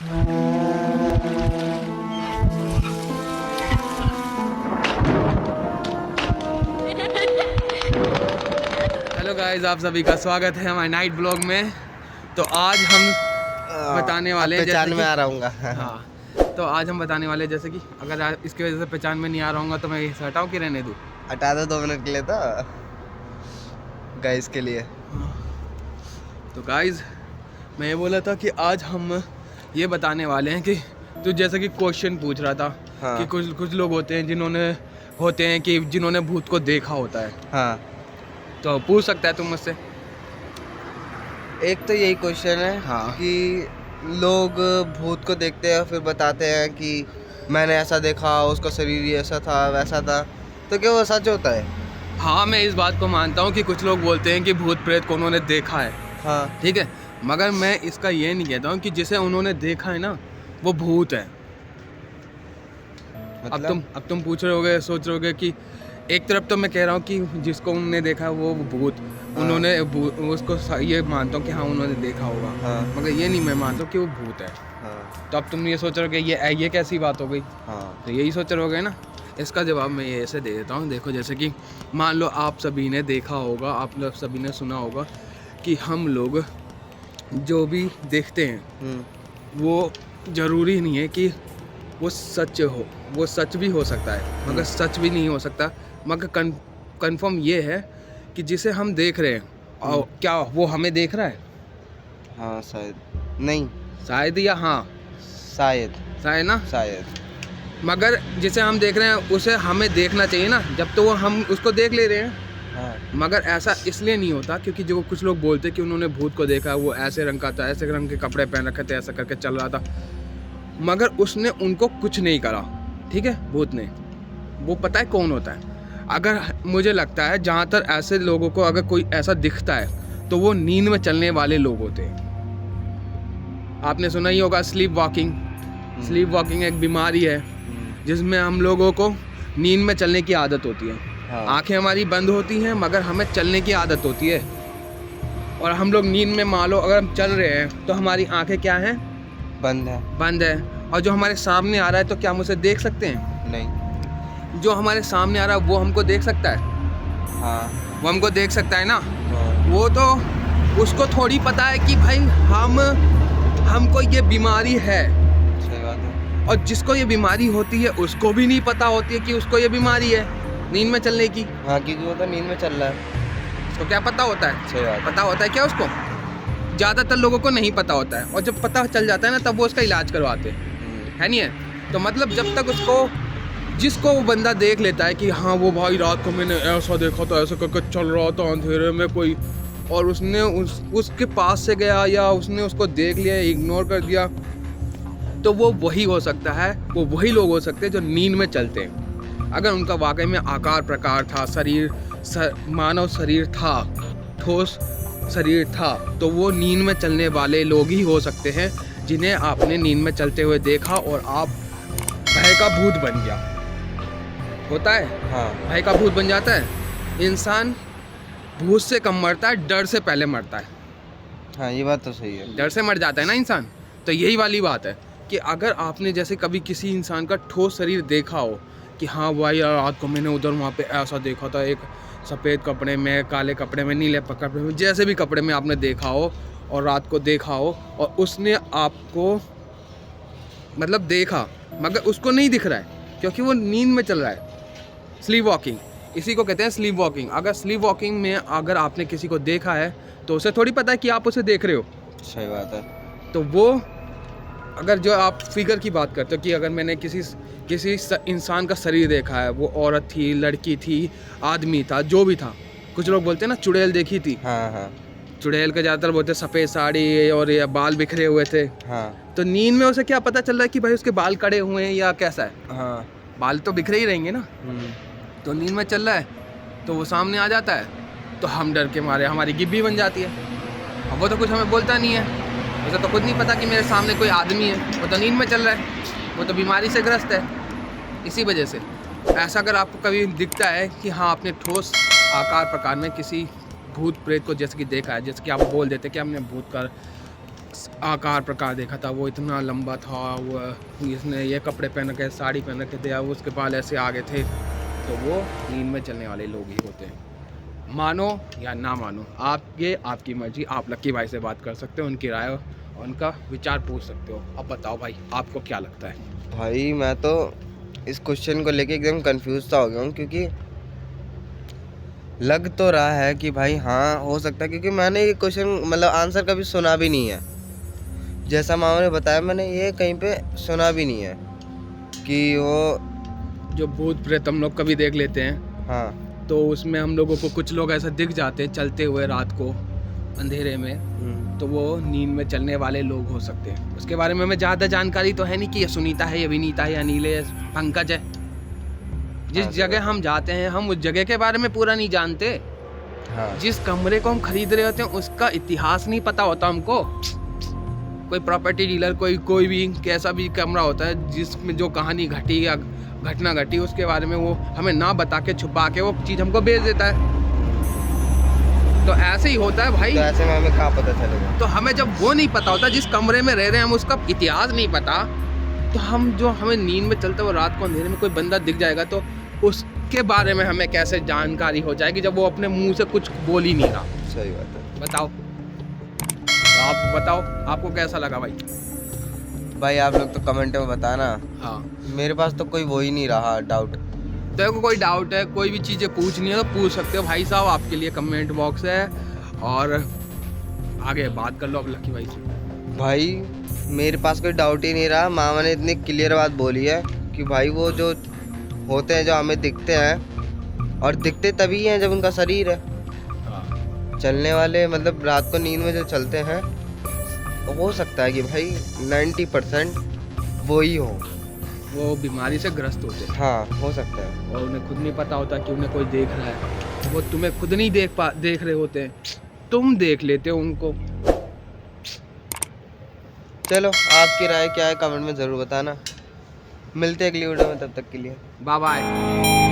Hello guys, आप सभी का स्वागत है हमारे नाइट ब्लॉग में। तो आज हम बताने वाले हैं पहचान में आ रहा हूँ। हाँ, तो आज हम बताने वाले जैसे कि अगर इसकी वजह से पहचान में नहीं आ रहा हूँ तो मैं ये हटाऊँ कि रहने दूँ? हटा दो 2 मिनट के लिए तो गाइस के लिए। तो गाइस, मैं ये बोला था कि आज हम ये बताने वाले हैं कि तू जैसे कि क्वेश्चन पूछ रहा था। हाँ। कि कुछ लोग होते हैं जिन्होंने भूत को देखा होता है। हाँ, तो पूछ सकता है तुम मुझसे। एक तो यही क्वेश्चन है हाँ। कि लोग भूत को देखते हैं फिर बताते हैं कि मैंने ऐसा देखा, उसका शरीर ही ऐसा था वैसा था, तो क्या वो सच होता है? हाँ, मैं इस बात को मानता हूँ कि कुछ लोग बोलते हैं कि भूत प्रेत को उन्होंने देखा है। हाँ, ठीक है, मगर मैं इसका ये नहीं कहता हूँ कि जिसे उन्होंने देखा है ना वो भूत है। मतलब अब तुम पूछ रहे होगे, सोच रहे होगे कि एक तरफ तो मैं कह रहा हूँ कि जिसको उन्होंने देखा है वो भूत, उन्होंने उसको ये मानता हूँ कि हाँ उन्होंने देखा होगा। हाँ। मगर ये नहीं मैं मानता हूँ कि वो भूत है। हाँ, तो अब तुम ये सोच रहे हो कि ये कैसी बात हो गई? हाँ, तो यही सोच रहे होगे ना। इसका जवाब मैं ये ऐसे दे देता हूँ। देखो, जैसे कि मान लो आप सभी ने देखा होगा, आप लोग सभी ने सुना होगा कि हम लोग जो भी देखते हैं वो ज़रूरी नहीं है कि वो सच हो। वो सच भी हो सकता है मगर सच भी नहीं हो सकता। मगर कंफर्म ये है कि जिसे हम देख रहे हैं और क्या वो हमें देख रहा है? हाँ, शायद नहीं, शायद या हाँ? शायद ना। शायद। मगर जिसे हम देख रहे हैं उसे हमें देखना चाहिए ना, जब तो वो हम उसको देख ले रहे हैं। हाँ, मगर ऐसा इसलिए नहीं होता क्योंकि जो कुछ लोग बोलते कि उन्होंने भूत को देखा, वो ऐसे रंग का था, ऐसे रंग के कपड़े पहन रखे थे, ऐसा करके चल रहा था, मगर उसने उनको कुछ नहीं करा। ठीक है, भूत ने, वो पता है कौन होता है? अगर मुझे लगता है जहाँ तक ऐसे लोगों को अगर कोई ऐसा दिखता है तो वो नींद में चलने वाले लोग होते हैं। आपने सुना ही होगा स्लीप वॉकिंग। स्लीप वॉकिंग एक बीमारी है जिसमें हम लोगों को नींद में चलने की आदत होती है। हाँ। आंखें हमारी बंद होती हैं मगर हमें चलने की आदत होती है। और हम लोग नींद में मान लो अगर हम चल रहे हैं तो हमारी आंखें क्या हैं? बंद है। और जो हमारे सामने आ रहा है तो क्या हम उसे देख सकते हैं? नहीं। जो हमारे सामने आ रहा है वो हमको देख सकता है? हाँ, वो हमको देख सकता है ना। हाँ, वो तो उसको थोड़ी पता है कि भाई हमको ये बीमारी है। सही बात है। और जिसको ये बीमारी होती है उसको भी नहीं पता होती है कि उसको ये बीमारी है नींद में चलने की। हाँ, क्योंकि वो तो नींद में चल रहा है। उसको क्या पता होता है? सही बात है। पता होता है क्या उसको? ज़्यादातर लोगों को नहीं पता होता है, और जब पता चल जाता है ना तब वो उसका इलाज करवाते हैं, है नहीं है? तो मतलब जब तक जिसको वो बंदा देख लेता है कि हाँ वो भाई रात को मैंने ऐसा देखा था, ऐसा करके चल रहा था अंधेरे में कोई, और उसने उसके पास से गया या उसने उसको देख लिया, इग्नोर कर दिया, तो वो वही हो सकता है। वो वही लोग हो सकते हैं जो नींद में चलते हैं। अगर उनका वाकई में आकार प्रकार था, मानव शरीर था, ठोस शरीर था, तो वो नींद में चलने वाले लोग ही हो सकते हैं जिन्हें आपने नींद में चलते हुए देखा और आप भय का भूत बन गया। होता है, हाँ, भय का भूत बन जाता है। इंसान भूत से कम मरता है, डर से पहले मरता है। हाँ, ये बात तो सही है। डर से मर जाता है ना इंसान। तो यही वाली बात है कि अगर आपने जैसे कभी किसी इंसान का ठोस शरीर देखा हो कि हाँ भाई यार रात को मैंने उधर वहाँ पे ऐसा देखा था, एक सफ़ेद कपड़े में, काले कपड़े में, नीले कपड़े में, जैसे भी कपड़े में आपने देखा हो और रात को देखा हो और उसने आपको मतलब देखा मगर उसको नहीं दिख रहा है क्योंकि वो नींद में चल रहा है। स्लीप वॉकिंग, इसी को कहते हैं स्लीप वॉकिंग। अगर स्लीप वॉकिंग में अगर आपने किसी को देखा है तो उसे थोड़ी पता है कि आप उसे देख रहे हो। सही बात है। तो वो अगर जो आप फिगर की बात करते हो कि अगर मैंने किसी इंसान का शरीर देखा है, वो औरत थी, लड़की थी, आदमी था, जो भी था, कुछ लोग बोलते हैं ना चुड़ैल देखी थी। हाँ, हाँ, चुड़ैल के ज़्यादातर बोलते सफ़ेद साड़ी और ये बाल बिखरे हुए थे। हाँ, तो नींद में उसे क्या पता चल रहा है कि भाई उसके बाल कड़े हुए हैं या कैसा है? हाँ, बाल तो बिखरे ही रहेंगे ना। तो नींद में चल रहा है तो वो सामने आ जाता है तो हम डर के मारे हमारी गिब्बी बन जाती है। अब वो तो कुछ हमें बोलता नहीं है, उसे तो खुद नहीं पता कि मेरे सामने कोई आदमी है, वो तो नींद में चल रहा है, वो तो बीमारी से ग्रस्त है। इसी वजह से ऐसा अगर आपको कभी दिखता है कि हाँ आपने ठोस आकार प्रकार में किसी भूत प्रेत को जैसे कि देखा है, जैसे कि आप बोल देते कि हमने भूत का आकार प्रकार देखा था, वो इतना लंबा था, वो इसने ये कपड़े पहन के साड़ी पहन रखे थे, अब उसके बाल ऐसे आगे थे, तो वो नींद में चलने वाले लोग ही होते हैं। मानो या ना मानो, आपकी मर्जी। आप लक्की भाई से बात कर सकते हो, उनकी राय और उनका विचार पूछ सकते हो। अब बताओ भाई, आपको क्या लगता है? भाई मैं तो इस क्वेश्चन को लेके एकदम कंफ्यूज सा हो गया हूँ, क्योंकि लग तो रहा है कि भाई हाँ हो सकता है, क्योंकि मैंने ये क्वेश्चन मतलब आंसर कभी सुना भी नहीं है। जैसा मामा ने बताया, मैंने ये कहीं पे सुना भी नहीं है कि वो जो भूत प्रेत हम लोग कभी देख लेते हैं, हाँ तो उसमें हम लोगों को कुछ लोग ऐसा दिख जाते हैं चलते हुए रात को अंधेरे में, तो वो नींद में चलने वाले लोग हो सकते हैं। उसके बारे में हमें ज़्यादा जानकारी तो है नहीं कि ये सुनीता है, ये विनीता है, या अनिल है, पंकज है। जिस हाँ, जगह हम जाते हैं, हम उस जगह के बारे में पूरा नहीं जानते। हाँ जिस कमरे को हम खरीद रहे होते हैं, उसका इतिहास नहीं पता होता हमको। कोई प्रॉपर्टी डीलर, कोई भी कैसा भी कमरा होता है, जिसमें जो कहानी घटी या घटना घटी, उसके बारे में वो हमें ना बता के, छुपा के वो चीज़ हमको बेच देता है। तो ऐसे ही होता है भाई। तो ऐसे में हमें कहाँ पता चलेगा? तो हमें जब वो नहीं पता होता, जिस कमरे में रह रहे हैं हम, उसका इतिहास नहीं पता, तो हमें नींद में चलते हुए रात को अंधेरे में कोई बंदा दिख जाएगा, तो उसके बारे में हमें कैसे जानकारी हो जाएगी जब वो अपने मुंह से कुछ बोल ही नहीं रहा? सही बात है। बताओ, तो आप बताओ, आपको कैसा लगा भाई? भाई आप लोग तो कमेंट में बताना। हाँ, मेरे पास तो कोई वो ही नहीं रहा डाउट। देखो कोई डाउट है, कोई भी चीज़ें पूछनी है तो पूछ सकते हो भाई साहब, आपके लिए कमेंट बॉक्स है। और आगे बात कर लो अब लकी भाई से। भाई मेरे पास कोई डाउट ही नहीं रहा। मामा ने इतनी क्लियर बात बोली है कि भाई वो जो होते हैं, जो हमें दिखते हैं, और दिखते तभी हैं जब उनका शरीर है हाँ, चलने वाले, मतलब रात को नींद में जो चलते हैं, तो हो सकता है कि भाई 90% वो ही हो। वो बीमारी से ग्रस्त होते हैं हाँ हो सकता है। और उन्हें खुद नहीं पता होता कि उन्हें कोई देख रहा है। वो तुम्हें खुद नहीं देख रहे होते हैं, तुम देख लेते हो उनको। चलो आपकी राय क्या है कमेंट में ज़रूर बताना। मिलते हैं अगली वीडियो में, तब तक के लिए बाय बाय।